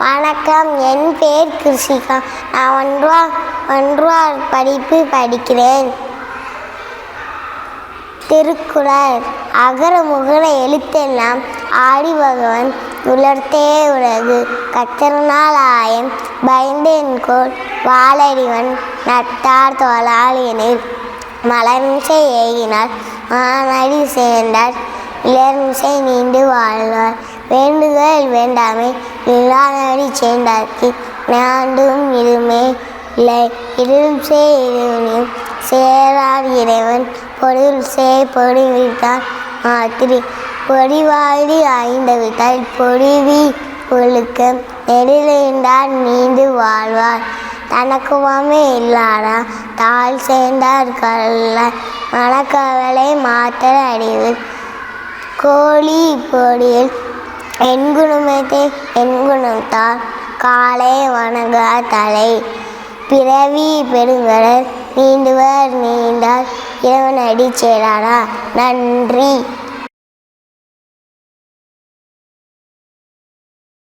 வணக்கம், என் பேர் கிருஷிகா. நான் ஒன்றாம் படிப்பு படிக்கிறேன். திருக்குறள். அகர முகர எழுத்தெல்லாம் ஆடி பகவன் உலர்த்தே உலகு கற்றனால் ஆயம் பயந்தென்கோள் வாளறிவன் நட்டார் தோளால் எனில் மலர்மிசை ஏகினார் மானடி சேர்ந்தார் இளர்மிசை நீண்டு வாழ்வார். வேண்டுதல் வேண்டாமை இல்லாதடி சேர்ந்தார்க்கு நாண்டும் இருமே இல்லை இருள் செய் இருவனையும் சேரார் இறைவன் பொருள் செய் பொடிவிட்டார் மாத்திரி பொடிவாடி ஐந்தவிட்டால் பொடிவி ஒழுக்கம் நெடிலைந்தார் நீண்டு வாழ்வார். தனக்குமாமே இல்லாரா தாழ் சேர்ந்தார் கல்ல மனக்கவலை மாத்தல் அறிவு கோழி பொடியில் என்குணமத்தை என்குணத்தார் காலை வணங்கா தலை பிறவி பெருங்கடல் நீண்டுவர் நீண்டார் இறைவனடி சேராரா. நன்றி.